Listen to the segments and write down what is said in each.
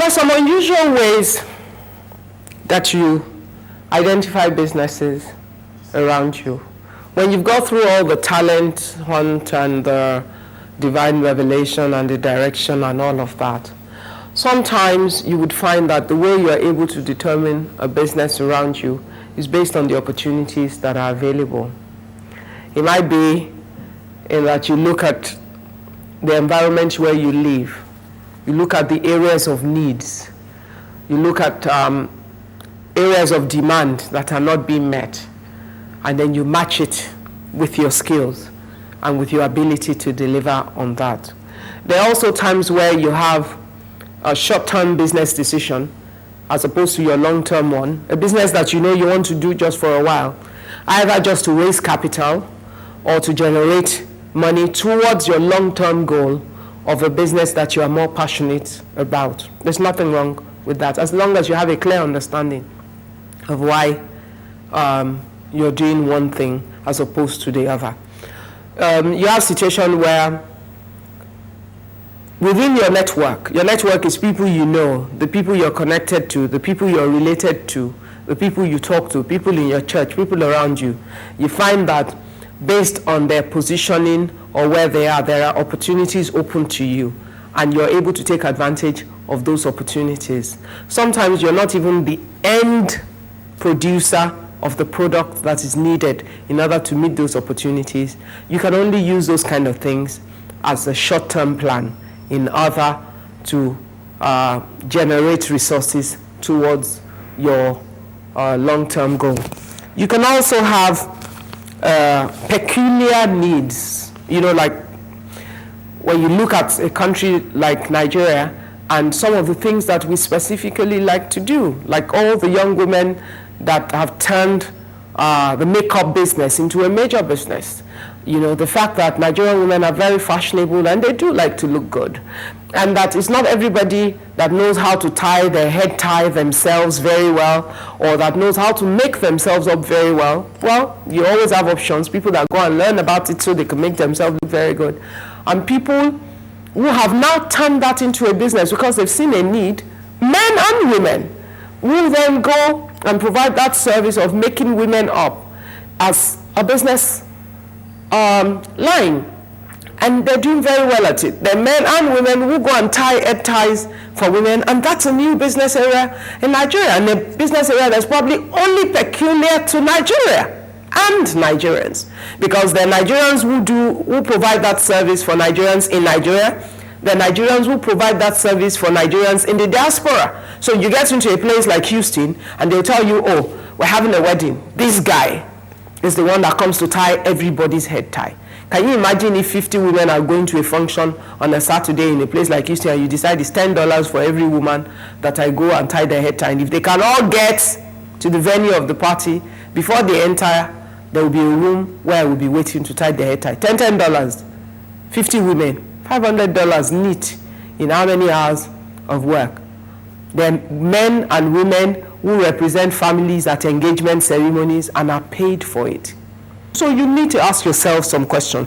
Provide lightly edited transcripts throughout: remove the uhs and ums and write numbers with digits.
are some unusual ways that you identify businesses around you. When you've got through all the talent hunt and the divine revelation and the direction and all of that, sometimes you would find that the way you are able to determine a business around you is based on the opportunities that are available. It might be in that you look at the environment where you live, you look at the areas of needs, you look at areas of demand that are not being met, and then you match it with your skills and with your ability to deliver on that. There are also times where you have a short-term business decision as opposed to your long-term one, a business that you know you want to do just for a while, either just to raise capital or to generate money towards your long-term goal of a business that you are more passionate about. There's nothing wrong with that, as long as you have a clear understanding of why you're doing one thing as opposed to the other. You have a situation where within your network is people you know, the people you're connected to, the people you're related to, the people you talk to, people in your church, people around you. You find that based on their positioning or where they are, there are opportunities open to you, and you're able to take advantage of those opportunities. Sometimes you're not even the end producer of the product that is needed in order to meet those opportunities. You can only use those kind of things as a short-term plan in order to generate resources towards your long-term goal. You can also have peculiar needs. You know, like when you look at a country like Nigeria and some of the things that we specifically like to do, like all the young women that have turned the makeup business into a major business. You know, the fact that Nigerian women are very fashionable and they do like to look good. And that it's not everybody that knows how to tie their head tie themselves very well, or that knows how to make themselves up very well. Well, you always have options, people that go and learn about it so they can make themselves look very good. And people who have now turned that into a business because they've seen a need, men and women, will then go and provide that service of making women up as a business line, and they're doing very well at it. There are men and women who go and tie head ties for women, and that's a new business area in Nigeria, and a business area that's probably only peculiar to Nigeria and Nigerians, because there are Nigerians who provide that service for Nigerians in Nigeria. There are Nigerians who provide that service for Nigerians in the diaspora. So you get into a place like Houston and they'll tell you, oh, we're having a wedding. This guy is the one that comes to tie everybody's head tie. Can you imagine if 50 women are going to a function on a Saturday in a place like Houston and you decide it's $10 for every woman that I go and tie their head tie? And if they can all get to the venue of the party, before they enter, there will be a room where I will be waiting to tie their head tie. $10, 50 women. $500 neat in how many hours of work? Then men and women who represent families at engagement ceremonies and are paid for it. So you need to ask yourself some question.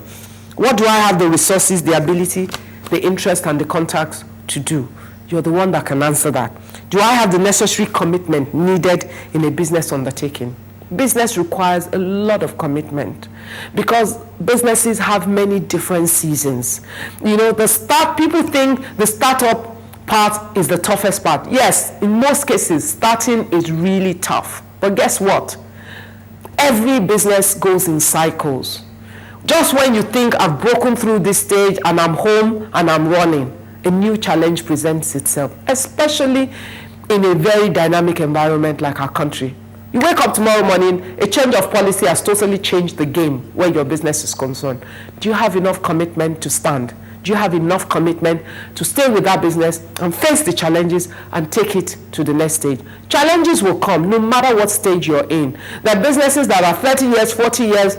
What do I have the resources, the ability, the interest, and the contacts to do? You're the one that can answer that. Do I have the necessary commitment needed in a business undertaking? Business requires a lot of commitment because businesses have many different seasons. You know, people think the startup part is the toughest part. Yes, in most cases, starting is really tough. But guess what? Every business goes in cycles. Just when you think I've broken through this stage and I'm home and I'm running, a new challenge presents itself, especially in a very dynamic environment like our country. You wake up tomorrow morning, a change of policy has totally changed the game where your business is concerned. Do you have enough commitment to stand? Do you have enough commitment to stay with that business and face the challenges and take it to the next stage? Challenges will come no matter what stage you're in. There are businesses that are 30 years, 40 years,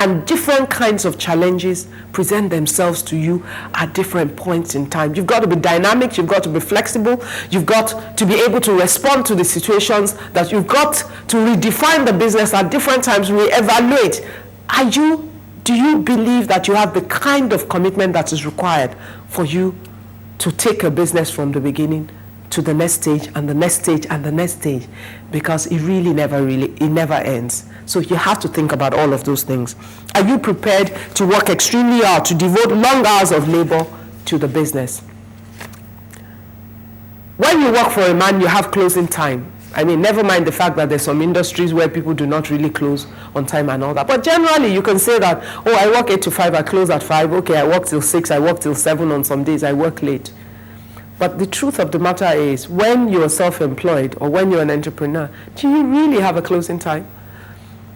and different kinds of challenges present themselves to you at different points in time. You've got to be dynamic, you've got to be flexible, you've got to be able to respond to the situations, that you've got to redefine the business at different times, reevaluate. Do you believe that you have the kind of commitment that is required for you to take a business from the beginning to the next stage and the next stage and the next stage, because it never ends. So you have to think about all of those things. Are you prepared to work extremely hard, to devote long hours of labor to the business? When you work for a man, you have closing time. I mean, never mind the fact that there's some industries where people do not really close on time and all that. But generally, you can say that, oh, I work 8 to 5, I close at 5. Okay, I work till 6, I work till 7 on some days, I work late. But the truth of the matter is, when you're self-employed or when you're an entrepreneur, do you really have a closing time?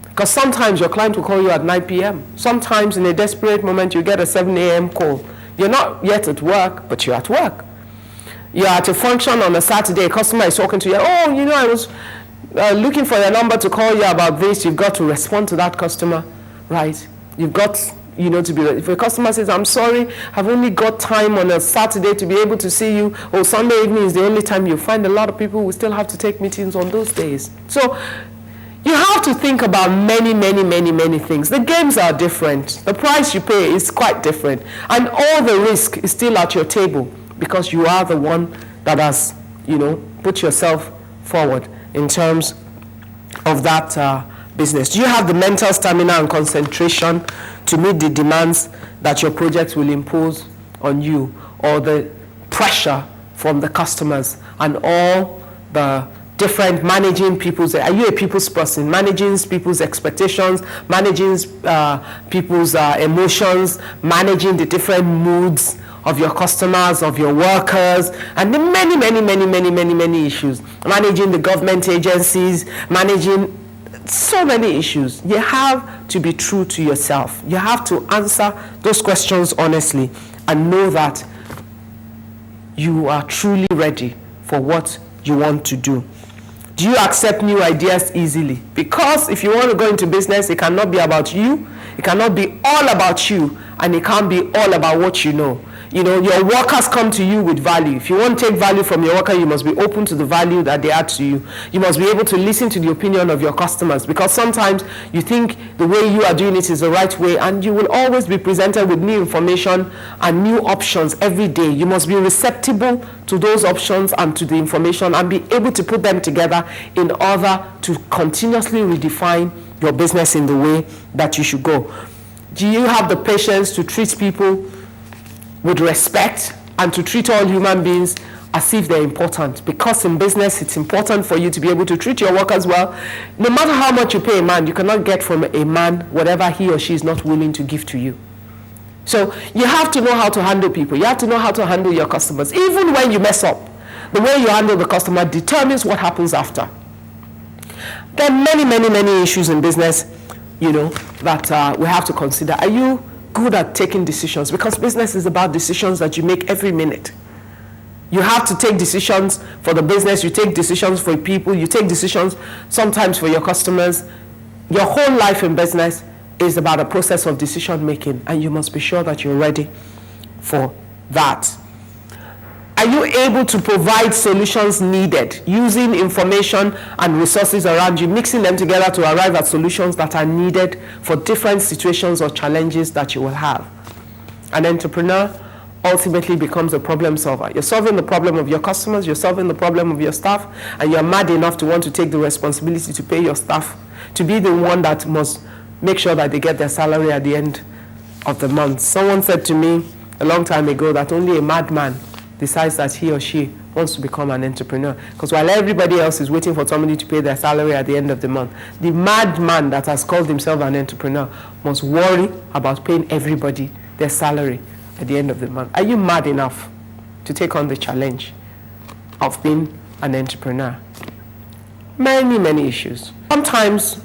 Because sometimes your client will call you at 9 p.m. Sometimes in a desperate moment, you get a 7 a.m. call. You're not yet at work, but you're at work. You're at a function on a Saturday, a customer is talking to you, oh, you know, I was looking for your number to call you about this. You've got to respond to that customer, right? You've got, you know, to be ready. If a customer says, I'm sorry, I've only got time on a Saturday to be able to see you, or Sunday evening is the only time, you find a lot of people who still have to take meetings on those days. So you have to think about many things. The games are different. The price you pay is quite different. And all the risk is still at your table, because you are the one that has, you know, put yourself forward in terms of that business. Do you have the mental stamina and concentration to meet the demands that your project will impose on you, or the pressure from the customers and all the different managing people's, are you a people's person, managing people's expectations, managing people's emotions, managing the different moods of your customers, of your workers, and the many issues. Managing the government agencies, managing so many issues. You have to be true to yourself. You have to answer those questions honestly and know that you are truly ready for what you want to do. Do you accept new ideas easily? Because if you want to go into business, it cannot be about you, it cannot be all about you, and it can't be all about what you know. You know, your workers come to you with value. If you want to take value from your worker, you must be open to the value that they add to you. You must be able to listen to the opinion of your customers, because sometimes you think the way you are doing it is the right way, and you will always be presented with new information and new options every day. You must be receptible to those options and to the information, and be able to put them together in order to continuously redefine your business in the way that you should go. Do you have the patience to treat people with respect and to treat all human beings as if they're important? Because in business, it's important for you to be able to treat your workers well. No matter how much you pay a man, you cannot get from a man whatever he or she is not willing to give to you. So you have to know how to handle people. You have to know how to handle your customers. Even when you mess up, the way you handle the customer determines what happens after. There are many issues in business, you know, that we have to consider. Are you good at taking decisions? Because business is about decisions that you make every minute. You have to take decisions for the business, you take decisions for people, you take decisions sometimes for your customers. Your whole life in business is about a process of decision making, and you must be sure that you're ready for that. Are you able to provide solutions needed, using information and resources around you, mixing them together to arrive at solutions that are needed for different situations or challenges that you will have? An entrepreneur ultimately becomes a problem solver. You're solving the problem of your customers, you're solving the problem of your staff, and you're mad enough to want to take the responsibility to pay your staff, to be the one that must make sure that they get their salary at the end of the month. Someone said to me a long time ago that only a madman decides that he or she wants to become an entrepreneur. Because while everybody else is waiting for somebody to pay their salary at the end of the month, the madman that has called himself an entrepreneur must worry about paying everybody their salary at the end of the month. Are you mad enough to take on the challenge of being an entrepreneur? Many issues. Sometimes,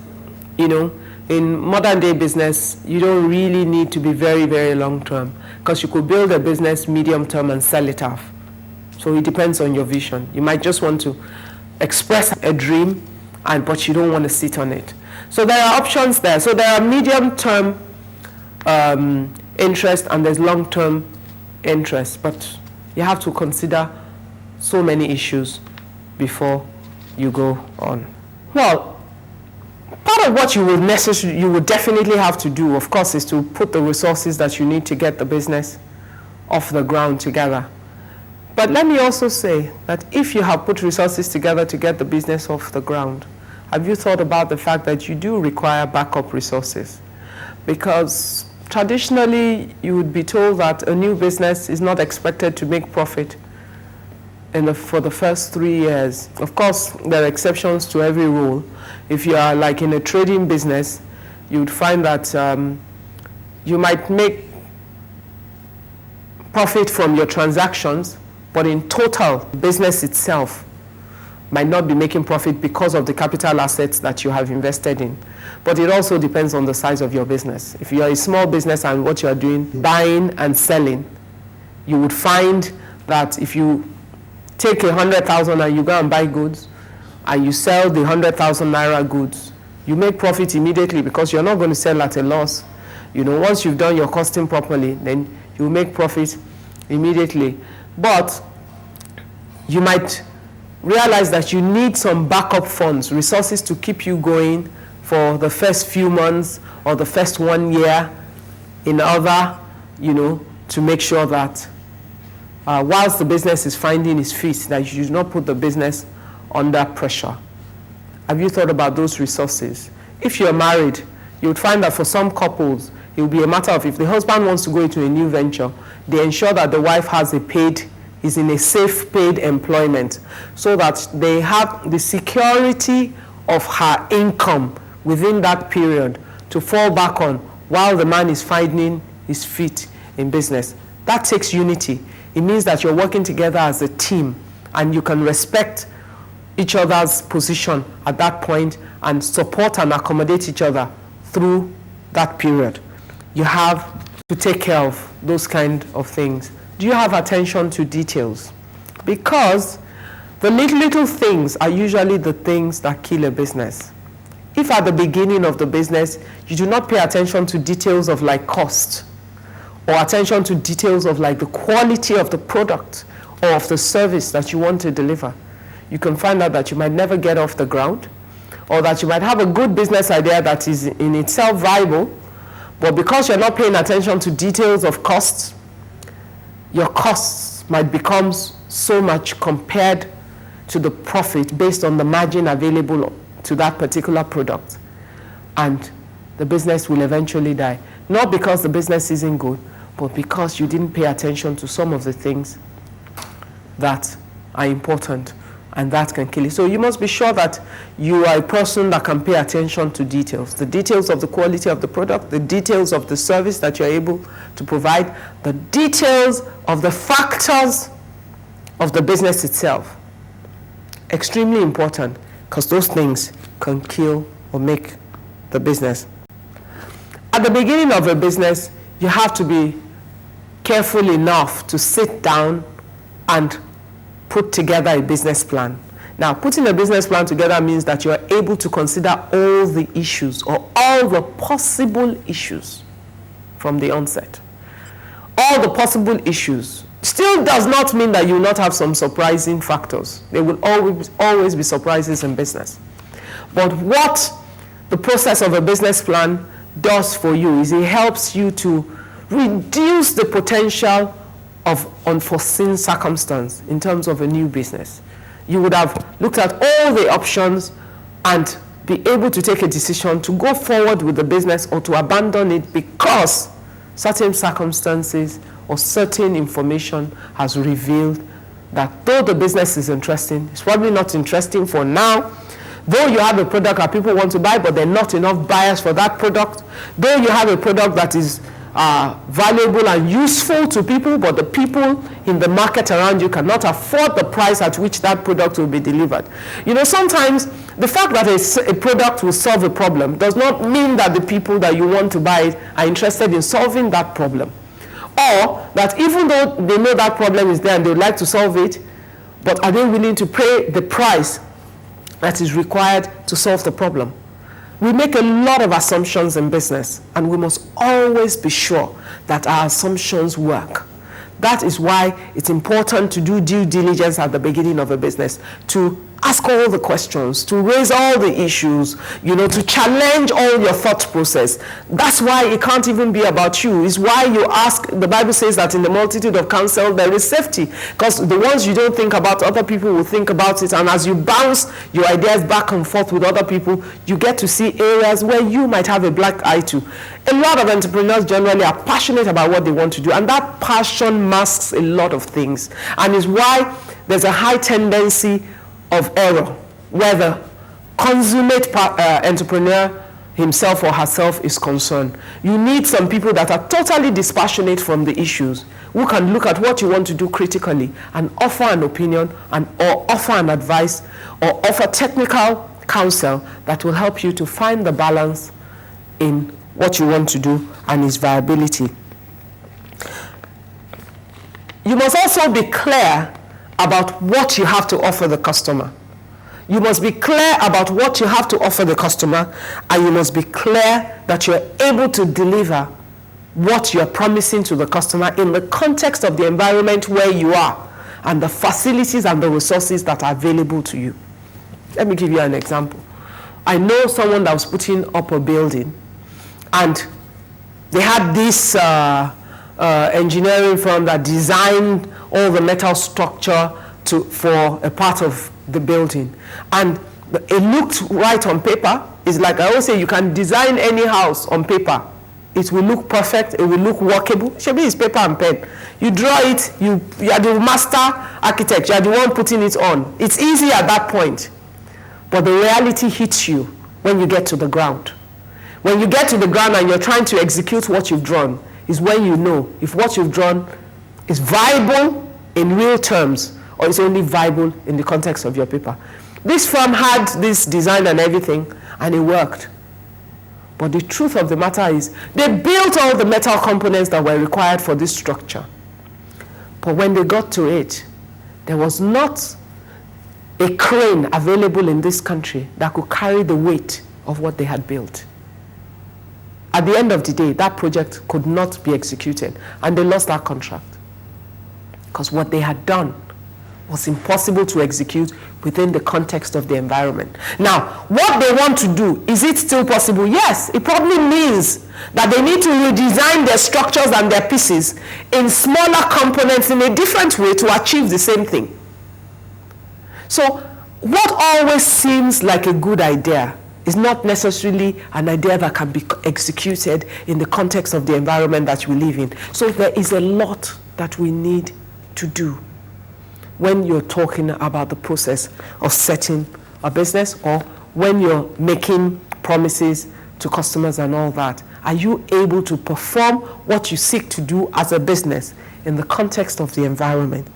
you know, in modern day business, you don't really need to be very long term, because you could build a business medium term and sell it off. So it depends on your vision. You might just want to express a dream, but you don't want to sit on it. So there are options there. So there are medium term interest and there's long term interest, but you have to consider so many issues before you go on. Well, part of what you would definitely have to do, of course, is to put the resources that you need to get the business off the ground together. But let me also say that if you have put resources together to get the business off the ground, have you thought about the fact that you do require backup resources? Because traditionally, you would be told that a new business is not expected to make profit for the first 3 years. Of course, there are exceptions to every rule. If you are like in a trading business, you would find that you might make profit from your transactions, but in total, business itself might not be making profit because of the capital assets that you have invested in. But it also depends on the size of your business. If you are a small business and what you are doing, buying and selling, you would find that if you take 100,000 and you go and buy goods, and you sell the 100,000 naira goods, you make profit immediately because you're not going to sell at a loss. Once you've done your costing properly, then you make profit immediately. But you might realize that you need some backup funds, resources to keep you going for the first few months or the first 1 year in order, to make sure that whilst the business is finding its feet, that you do not put the business under pressure. Have you thought about those resources? If you're married, you would find that for some couples, it will be a matter of if the husband wants to go into a new venture, they ensure that the wife is in a safe paid employment so that they have the security of her income within that period to fall back on while the man is finding his feet in business. That takes unity. It means that you're working together as a team and you can respect each other's position at that point and support and accommodate each other through that period. You have to take care of those kind of things. Do you have attention to details? Because the little things are usually the things that kill a business. If at the beginning of the business, you do not pay attention to details of like cost, or attention to details of like the quality of the product or of the service that you want to deliver, you can find out that you might never get off the ground, or that you might have a good business idea that is in itself viable, but because you're not paying attention to details of costs, your costs might become so much compared to the profit based on the margin available to that particular product, and the business will eventually die. Not because the business isn't good, but because you didn't pay attention to some of the things that are important, and that can kill you. So you must be sure that you are a person that can pay attention to details. The details of the quality of the product, the details of the service that you're able to provide, the details of the factors of the business itself. Extremely important, because those things can kill or make the business. At the beginning of a business, you have to be careful enough to sit down and put together a business plan. Now, putting a business plan together means that you are able to consider all the issues or all the possible issues from the onset. All the possible issues still does not mean that you will not have some surprising factors. There will always be surprises in business. But what the process of a business plan does for you is it helps you to reduce the potential of unforeseen circumstance in terms of a new business. You would have looked at all the options and be able to take a decision to go forward with the business or to abandon it because certain circumstances or certain information has revealed that though the business is interesting, it's probably not interesting for now. Though you have a product that people want to buy, but there are not enough buyers for that product. Though you have a product that is valuable and useful to people, but the people in the market around you cannot afford the price at which that product will be delivered. Sometimes the fact that a product will solve a problem does not mean that the people that you want to buy it are interested in solving that problem. Or that even though they know that problem is there and they would like to solve it, but are they willing to pay the price that is required to solve the problem? We make a lot of assumptions in business, and we must always be sure that our assumptions work. That is why it's important to do due diligence at the beginning of a business, to ask all the questions, to raise all the issues, to challenge all your thought process. That's why it can't even be about you. It's why you ask. The Bible says that in the multitude of counsel there is safety, because the ones you don't think about, other people will think about it, and as you bounce your ideas back and forth with other people, you get to see areas where you might have a black eye to. A lot of entrepreneurs generally are passionate about what they want to do, and that passion masks a lot of things, and is why there's a high tendency of error, whether consummate entrepreneur himself or herself is concerned. You need some people that are totally dispassionate from the issues, who can look at what you want to do critically and offer an opinion or offer an advice or offer technical counsel that will help you to find the balance in what you want to do and its viability. You must also be clear about what you have to offer the customer. You must be clear about what you have to offer the customer, and you must be clear that you're able to deliver what you're promising to the customer in the context of the environment where you are and the facilities and the resources that are available to you. Let me give you an example. I know someone that was putting up a building, and they had this engineering firm that designed all the metal structure for a part of the building, and it looked right on paper. It's like I always say, you can design any house on paper. It will look perfect, it will look workable. Shebi is paper and pen. You draw it, you are the master architect, you are the one putting it on. It's easy at that point, but the reality hits you when you get to the ground. When you get to the ground and you're trying to execute what you've drawn, is when you know if what you've drawn is viable in real terms or it's only viable in the context of your paper. This firm had this design and everything, and it worked. But the truth of the matter is, they built all the metal components that were required for this structure. But when they got to it, there was not a crane available in this country that could carry the weight of what they had built. At the end of the day, that project could not be executed, and they lost that contract. Because what they had done was impossible to execute within the context of the environment. Now, what they want to do, is it still possible? Yes, it probably means that they need to redesign their structures and their pieces in smaller components in a different way to achieve the same thing. So, what always seems like a good idea is not necessarily an idea that can be executed in the context of the environment that we live in. So there is a lot that we need to do when you're talking about the process of setting a business, or when you're making promises to customers and all that. Are you able to perform what you seek to do as a business in the context of the environment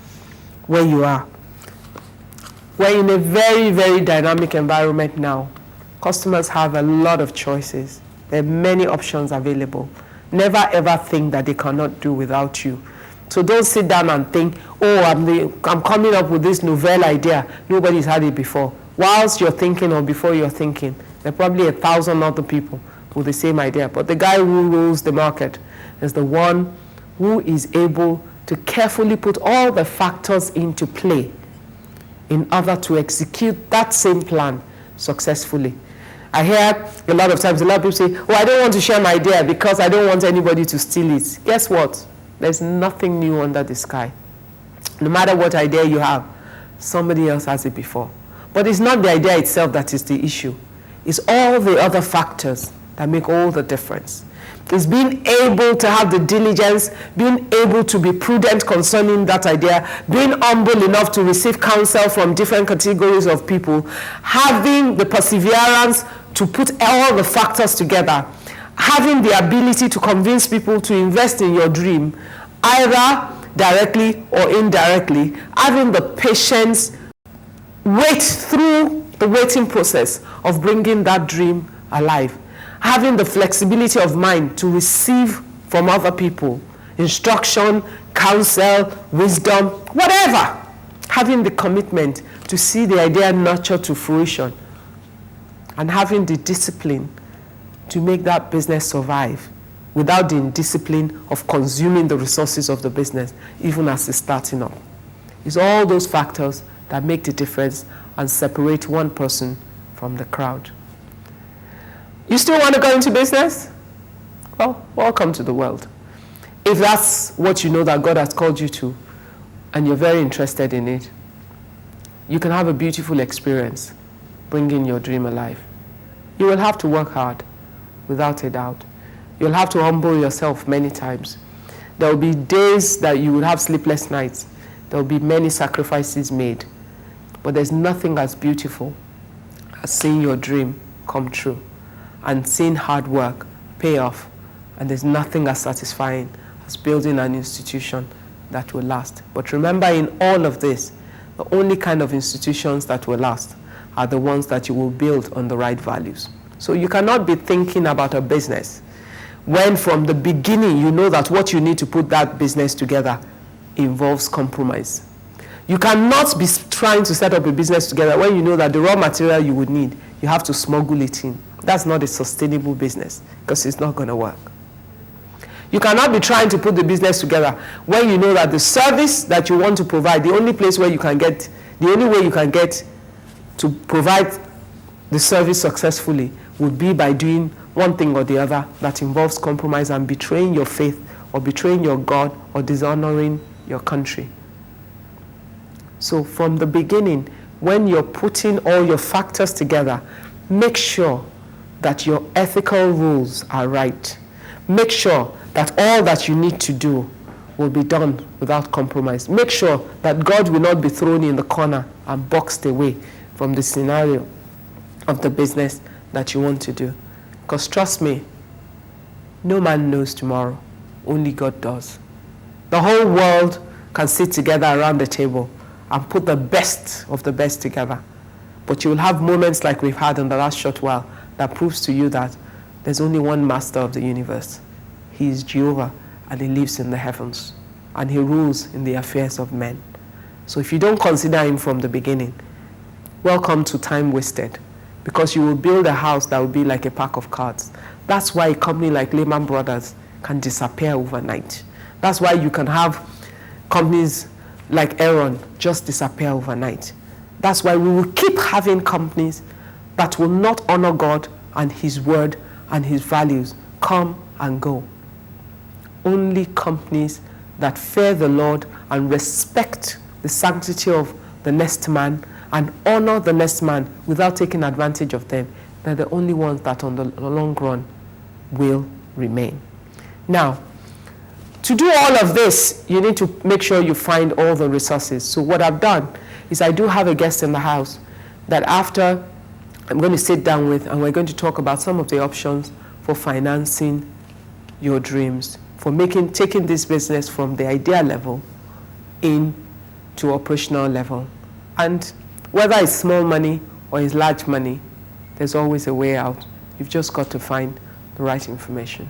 where you are? We're in a very, very dynamic environment now. Customers have a lot of choices. There are many options available. Never ever think that they cannot do without you. So don't sit down and think, oh, I'm coming up with this novel idea. Nobody's had it before. Whilst you're thinking or before you're thinking, there are probably 1,000 other people with the same idea. But the guy who rules the market is the one who is able to carefully put all the factors into play in order to execute that same plan successfully. I hear a lot of times, a lot of people say, oh, I don't want to share my idea because I don't want anybody to steal it. Guess what? There's nothing new under the sky. No matter what idea you have, somebody else has it before. But it's not the idea itself that is the issue. It's all the other factors that make all the difference. It's being able to have the diligence, being able to be prudent concerning that idea, being humble enough to receive counsel from different categories of people, having the perseverance to put all the factors together, having the ability to convince people to invest in your dream, either directly or indirectly, having the patience, wait through the waiting process of bringing that dream alive, having the flexibility of mind to receive from other people instruction, counsel, wisdom, whatever, having the commitment to see the idea nurtured to fruition, and having the discipline to make that business survive without the discipline of consuming the resources of the business, even as it's starting up. It's all those factors that make the difference and separate one person from the crowd. You still want to go into business? Well, welcome to the world. If that's what you know that God has called you to, and you're very interested in it, you can have a beautiful experience bringing your dream alive. You will have to work hard, without a doubt. You'll have to humble yourself many times. There will be days that you will have sleepless nights. There will be many sacrifices made. But there's nothing as beautiful as seeing your dream come true and seeing hard work pay off. And there's nothing as satisfying as building an institution that will last. But remember, in all of this, the only kind of institutions that will last are the ones that you will build on the right values. So you cannot be thinking about a business when from the beginning you know that what you need to put that business together involves compromise. You cannot be trying to set up a business together when you know that the raw material you would need, you have to smuggle it in. That's not a sustainable business because it's not going to work. You cannot be trying to put the business together when you know that the service that you want to provide, the only place where you can get, the only way you can get to provide the service successfully would be by doing one thing or the other that involves compromise and betraying your faith or betraying your God or dishonoring your country. So from the beginning, when you're putting all your factors together, make sure that your ethical rules are right. Make sure that all that you need to do will be done without compromise. Make sure that God will not be thrown in the corner and boxed away from the scenario of the business that you want to do. Because trust me, no man knows tomorrow, only God does. The whole world can sit together around the table and put the best of the best together. But you will have moments like we've had in the last short while that proves to you that there's only one master of the universe. He is Jehovah, and he lives in the heavens, and he rules in the affairs of men. So if you don't consider him from the beginning, welcome to time wasted, because you will build a house that will be like a pack of cards. That's why a company like Lehman Brothers can disappear overnight. That's why you can have companies like Enron just disappear overnight. That's why we will keep having companies that will not honor God and his word and his values come and go. Only companies that fear the Lord and respect the sanctity of the next man and honor the next man without taking advantage of them, they're the only ones that on the long run will remain. Now, to do all of this, you need to make sure you find all the resources. So what I've done is I do have a guest in the house that after I'm going to sit down with, and we're going to talk about some of the options for financing your dreams, for taking this business from the idea level into operational level. And whether it's small money or it's large money, there's always a way out. You've just got to find the right information.